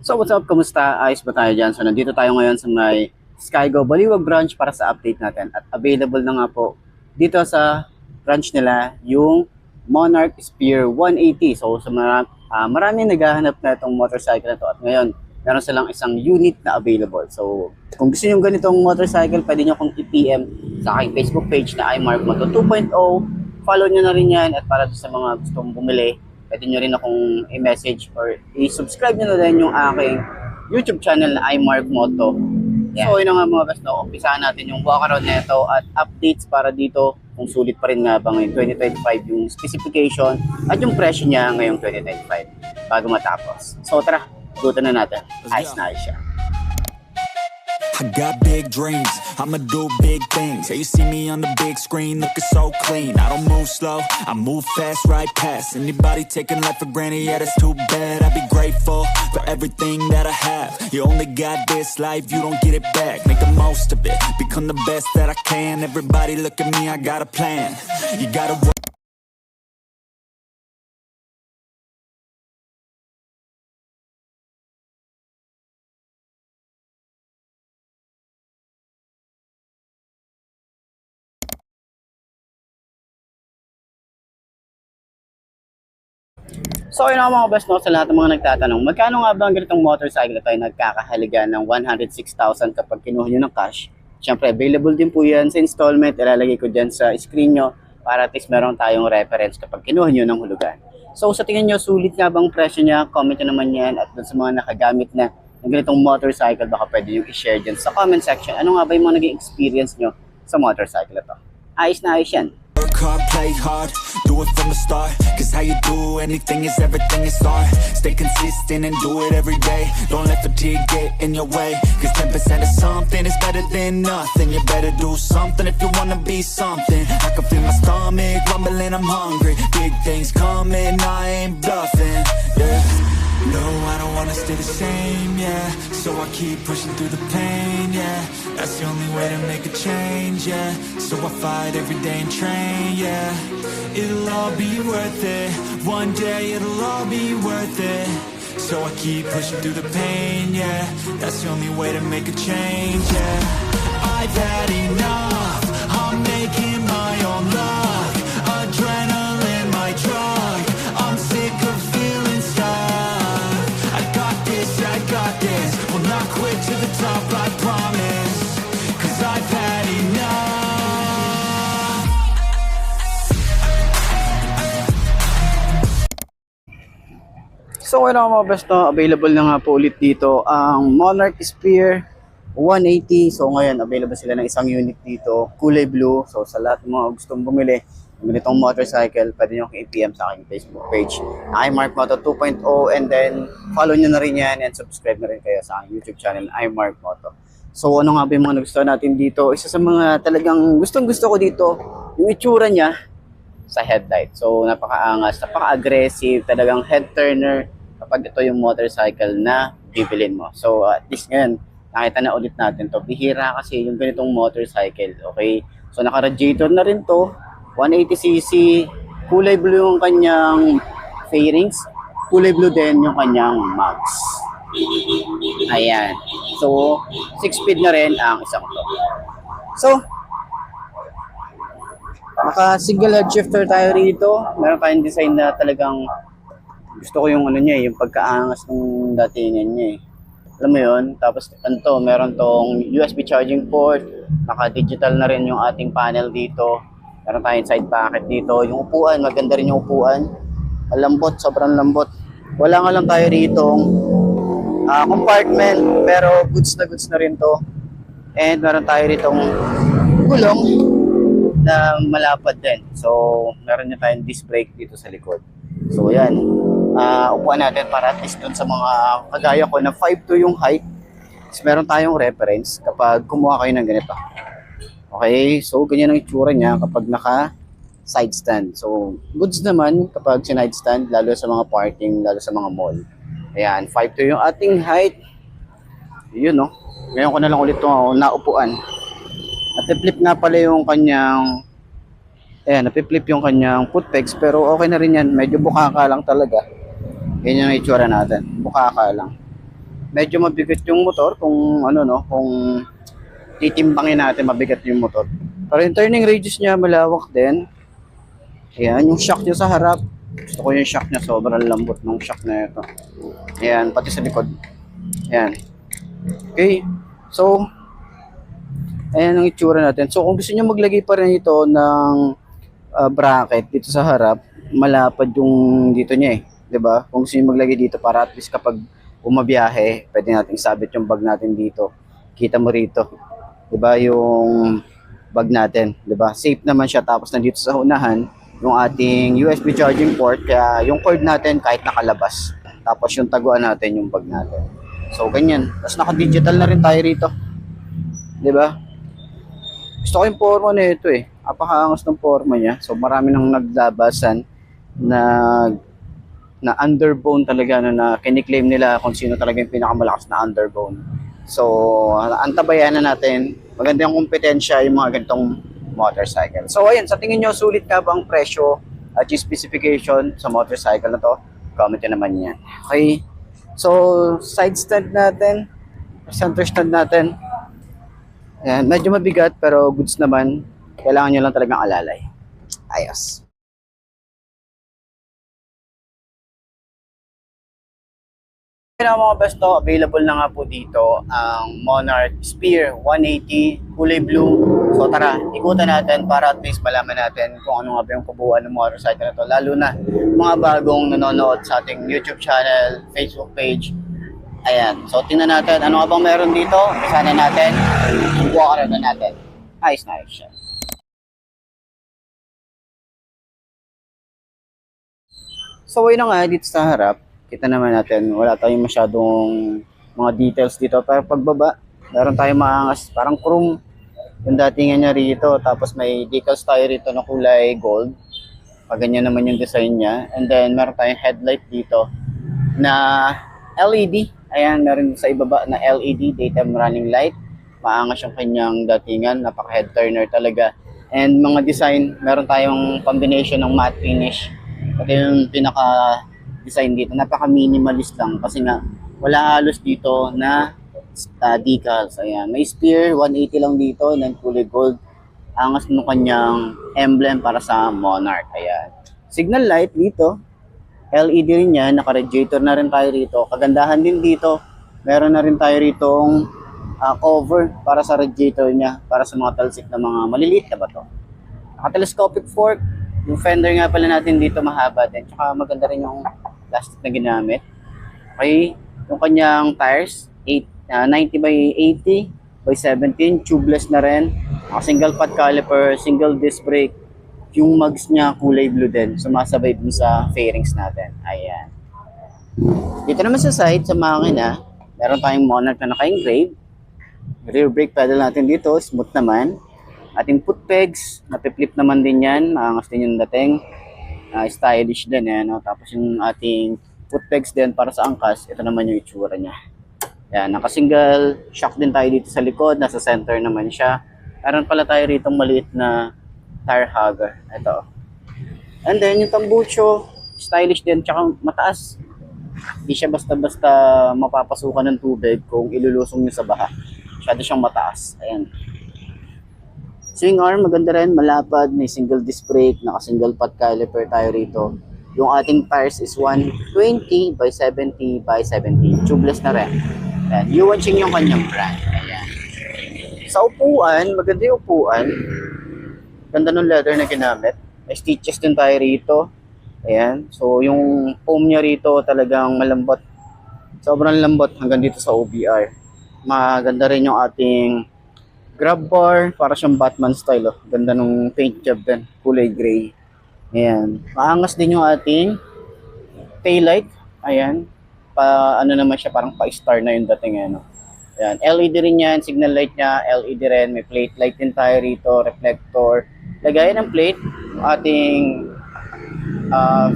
So what's up, kamusta? Ayos ba tayo dyan? So nandito tayo ngayon sa may Skygo Baliwag branch para sa update natin. At available na nga po dito sa branch nila yung Monarch Spear 180. So sa maraming naghahanap na itong motorcycle na to. At ngayon, meron silang isang unit na available. So kung gusto nyo ganitong motorcycle, pwede nyo kong i-PM sa aking Facebook page na iMark Moto 2.0. Follow nyo na rin yan. At para sa mga gustong bumili, pwede nyo rin akong i-message or i-subscribe nyo na rin yung aking YouTube channel na iMark Moto. Yeah. So yun nga mga guys, no, umpisahan natin yung walk around nito at updates para dito kung sulit pa rin nga ba ngayong 2025 yung specification at yung presyo niya ngayong 2025 bago matapos. So tara, luto na natin. Ayos na ayos siya. I got big dreams, I'ma do big things. Yeah, you see me on the big screen looking so clean. I don't move slow, I move fast, right past anybody taking life for granted, yeah, that's too bad. I'd be grateful for everything that I have. You only got this life, you don't get it back. Make the most of it, become the best that I can. Everybody look at me, I got a plan. You gotta work. So yun nga mga boss, no, sa lahat ng mga nagtatanong, magkano nga ba ang ganitong motorcycle ito ay nagkakahalaga ng 106,000 kapag kinuha nyo ng cash? Siyempre, available din po yan sa installment. Ilalagay ko dyan sa screen nyo para at least meron tayong reference kapag kinuha nyo ng hulugan. So sa tingin nyo, sulit nga bang presyo niya? Comment nyo naman yan. At dun sa mga nakagamit na ng ganitong motorcycle, baka pwede nyo i-share dyan sa comment section. Ano nga ba yung mga naging experience nyo sa motorcycle ito? Ayos na ayos yan. Work hard, play hard, do it from the start. Cause how you do anything is everything, it's art. Stay consistent and do it every day. Don't let fatigue get in your way. Cause 10% of something is better than nothing. You better do something if you wanna be something. I can feel my stomach rumbling, I'm hungry. Big things coming, I ain't bluffing, yeah. No, I don't wanna stay the same, yeah. So I keep pushing through the pain, yeah. That's the only way to make a change, yeah. So I fight every day and train, yeah. It'll all be worth it. One day it'll all be worth it. So I keep pushing through the pain, yeah. That's the only way to make a change, yeah. I've had enough, I'm making my own luck. Adrenaline, my drug. I'm sick of feeling stuck. I got this, will not quit to the top, I promise. Cause I've had enough. So ano mga best, no, available na nga po ulit dito ang Monarch Spear 180. So ngayon available sila ng isang unit dito, kulay blue. So sa lahat ng mga gustong bumili ng ganitong motorcycle, pwede nyo i-PM sa aking Facebook page, iMark Moto 2.0, and then follow nyo na rin yan and subscribe na rin kayo sa aking YouTube channel, iMark Moto. So ano nga ba yung mga nagustuhan natin dito? Isa sa mga talagang gustong gusto ko dito, yung itsura niya sa headlight. So napakaangas, napaka-aggressive, talagang head turner kapag ito yung motorcycle na bibilin mo. So at least ngayon, nakita na ulit natin to. Bihira kasi yung ganitong motorcycle, okay? So naka-radiator na rin to, 180cc, kulay blue yung kanyang fairings, kulay blue din yung kanyang mags. Ayan. So 6-speed na rin ang isang to. So naka single head shifter tayo rito. Meron tayong design na talagang gusto ko yung ano niya, yung pagkaangas ng datingan niya eh. Alam mo yun? Tapos ito, meron tong USB charging port. Naka-digital na rin yung ating panel dito. Meron tayong side pocket dito. Yung upuan, maganda rin yung upuan. Lambot, sobrang lambot. Wala nga lang tayo rito compartment, pero goods na rin to. And meron tayo ritong gulong na malapad din. So, meron na tayong disc brake dito sa likod. So, yan. Upuan natin para at least dun sa mga kagaya ko na 5'2" yung height. So, meron tayong reference kapag kumuha kayo ng ganito. Okay, so ganyan ang itsura niya kapag naka side stand. So, goods naman kapag side stand, lalo sa mga parking, lalo sa mga mall. Ayan, 5'2" yung ating height. Yun, no? Ngayon ko na lang ulit itong naupuan. At i-flip nga pala yung kanyang, ayan, napi-flip yung kanyang foot pegs, pero okay na rin yan. Medyo bukaka lang talaga. Yan yung itsura natin. Bukaka lang. medyo mabigat yung motor kung ano no, kung titimbangin natin mabigat yung motor. Pero yung turning radius niya malawak din. Ayan, yung shock niya sa harap. Gusto ko yung shock niya, sobrang lambot ng shock na ito. Ayan, pati sa likod. Ayan. Okay. So, ayan ang itsura natin. So, kung gusto niyo maglagay pa rin ito ng bracket dito sa harap, malapad yung dito niya eh. 'Di ba? Kung gusto niyo maglagay dito para at least kapag umabiyahe, pwede nating sabit yung bag natin dito. Kita mo rito. 'Di ba? Yung bag natin, 'di ba? Safe naman siya, tapos nandito sa unahan yung ating USB charging port, kaya yung cord natin kahit nakalabas. Tapos yung taguan natin yung bag natin. So ganyan. Tapos naka-digital na rin tayo rito. 'Di ba? Gusto ko yung forma na ito eh. Napakaangas ng forma niya. So marami nang naglabasan na underbone talaga, na kiniklaim nila kung sino talaga yung pinakamalakas na underbone. So antabayan na natin. Maganda yung kompetensya yung mga ganitong motorcycle. So ayun, sa tingin nyo, sulit ka ba ang presyo at yung specification sa motorcycle na to? Comment nyo naman yan. Okay. So side stand natin, center stand natin. Ayan, medyo mabigat pero goods naman. Kailangan nyo lang talagang alalay. Ayos. Kaya mga besto, available na nga po dito ang Monarch Spear 180 kulay blue. So tara, ikutan natin para at least malaman natin kung ano nga ba yung kabuuan ng motorcycle na to. Lalo na mga bagong nanonood sa ating YouTube channel, Facebook page. Ayan, so tingnan natin ano nga bang meron dito. Umpisa na natin, walk around na natin. Nice siya. So yun na nga, dito sa harap, kita naman natin, wala tayong masyadong mga details dito. Pero pagbaba, meron tayong maangas, parang chrome yung datingan niya rito. Tapos may decals tayo rito na kulay gold. Pag ganyan naman yung design niya. And then meron tayong headlight dito na LED. Ayan, meron sa ibaba na LED, daytime running light. Maangas yung kanyang datingan, napaka-head turner talaga. And mga design, meron tayong combination ng matte finish. Pati yung pinaka-design dito, napaka-minimalist lang kasi nga wala halos dito na decals. Ayan, may Spear 180 lang dito, and kulay gold. Angas ng kanyang emblem para sa Monarch. Ayan. Signal light dito, LED rin yan, naka-radiator na rin tayo rito. Kagandahan din dito, meron na rin tayo ritong cover para sa radiator niya, para sa mga talsik na mga maliliit na bato. Naka-telescopic fork. Yung fender nga pala natin dito mahaba din. Tsaka maganda rin yung plastic na ginamit. Okay, yung kanyang tires, 90 by 80 by 17, tubeless na rin. Single pot caliper, single disc brake. Yung mugs niya kulay blue din, sumasabay dun sa fairings natin. Ayan. Dito naman sa side, sa makina, meron tayong Monarch na naka-engrave. Rear brake pedal natin dito, smooth naman. Ating foot pegs, napiplip naman din yan. Maangas din yung dating. Stylish din eh, no? Tapos yung ating foot pegs din para sa angkas, ito naman yung itsura niya. Yan, naka-single shock din tayo dito sa likod. Nasa center naman siya. Meron pala tayo rito maliit na tire hugger. Ito. And then yung tambucho, stylish din, tsaka mataas. Hindi siya basta-basta mapapasukan ng tubig kung ilulusong nyo sa baha. Masyado siyang mataas. Ayan. Swing arm, maganda rin, malapad, may single disc brake, naka-single pot caliper tayo rito. Yung ating tires is 120 by 70 by 70. Tubeless na rin. Ayan. Yuanqing yung kanyang brand. Ayan. Sa upuan, maganda yung upuan. Ganda ng leather na ginamit. May stitches din tayo rito. Ayan. So, yung foam niya rito talagang malambot. Sobrang lambot hanggang dito sa OBR. Maganda rin yung ating grab bar, para siyang Batman style. Oh. Ganda nung paint job din, kulay gray. Ayan. Maangas din yung ating taillight. Ayan. Ano naman siya, parang pa-star na yung dating. Ano. Ayan. LED rin yan, signal light niya, LED rin. May plate light din tayo rito, reflector. Lagayan ng plate. Yung ating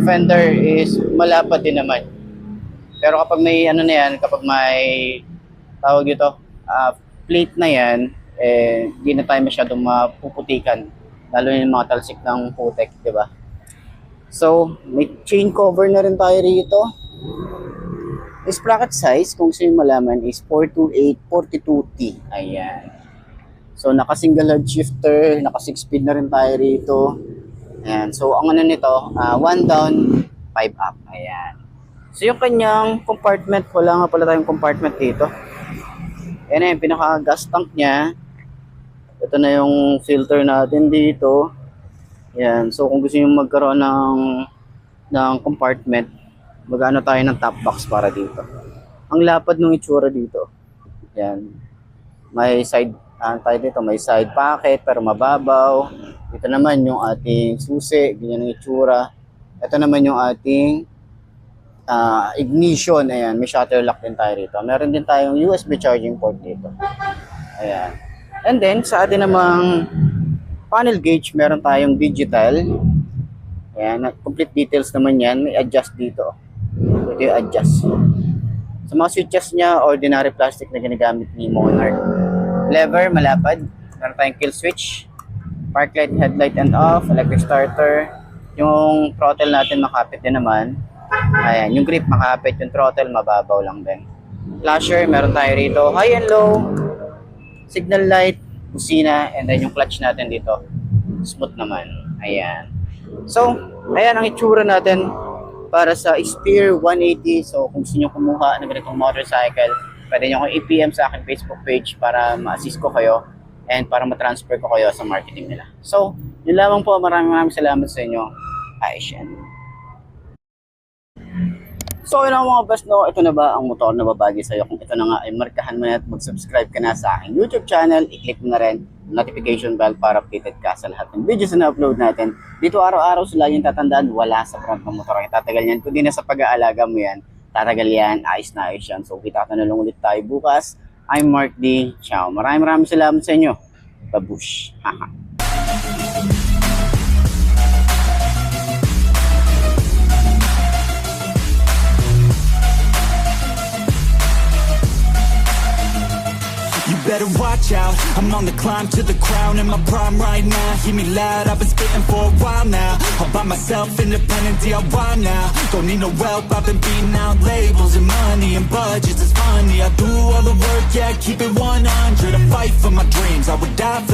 fender is malapad din naman. Pero kapag may ano na yan, kapag may tawag dito, plate na yan, di na tayo masyadong mapuputikan, lalo yung mga talsik ng putek, di ba? So, may chain cover na rin tayo rito. Yung sprocket size, kung gusto nyo malaman, is 428-42T. Ayan. So, naka-single head shifter, naka-6-speed na rin tayo rito. Ayan. So, ang ano nito, 1 down, 5 up. Ayan. So, yung kanyang compartment, wala nga pala tayong compartment dito. Ayan na yung pinaka-gas tank niya. Ito na yung filter natin dito. Ayan. So, kung gusto nyo magkaroon ng compartment, magano tayo ng top box para dito. Ang lapad ng itsura dito. Ayan. May side, tayo dito, may side pocket pero mababaw. Ito naman yung ating susi, ganyan ang itsura. Ito naman yung ating ignition. Ayan, may shutter lock din tayo rito. Meron din tayong USB charging port dito. Ayan. And then, sa atin namang panel gauge, meron tayong digital. Ayan, complete details naman yan. May adjust dito. Ito yung adjust. Sa mga switches niya, ordinary plastic na ginagamit ni Monarch. Lever, malapad. Meron tayong kill switch. Park light, headlight and off. Electric starter. Yung throttle natin makapit din naman. Ayan, yung grip makapit. Yung throttle mababaw lang din. Flasher, meron tayo rito. High and low. Signal light. Busina. And then yung clutch natin dito. Smooth naman. Ayan. So, ayan ang itsura natin para sa Spear 180. So, kung gusto nyo kumuha ng ganitong motorcycle, pwede nyo akong i-PM sa akin Facebook page para ma-assist ko kayo and para ma-transfer ko kayo sa marketing nila. So, yun lamang po. Maraming salamat sa inyo. Aishan. So, yun ang mga best, no? Ito na ba ang motor na babagi sa'yo? Kung ito na nga ay markahan mo na at mag-subscribe ka na sa aking YouTube channel, i-click mo na rin notification bell para updated ka sa lahat ng videos na upload natin. Dito araw-araw sila yung tatandaan, wala sa front ng motor ang tatagal yan. Kundi na sa pag-aalaga mo yan, tatagal yan, ayos na ayos yan. So, kita na lang ulit tayo bukas. I'm Mark D. Ciao. Maraming salamat sa inyo. Babush. Haha. Better watch out, I'm on the climb to the crown. In my prime right now, hear me loud, I've been spitting for a while now. All by myself, independent DIY now. Don't need no help, I've been beating out labels and money and budgets, it's funny. I do all the work, yeah, keep it 100. I fight for my dreams, I would die for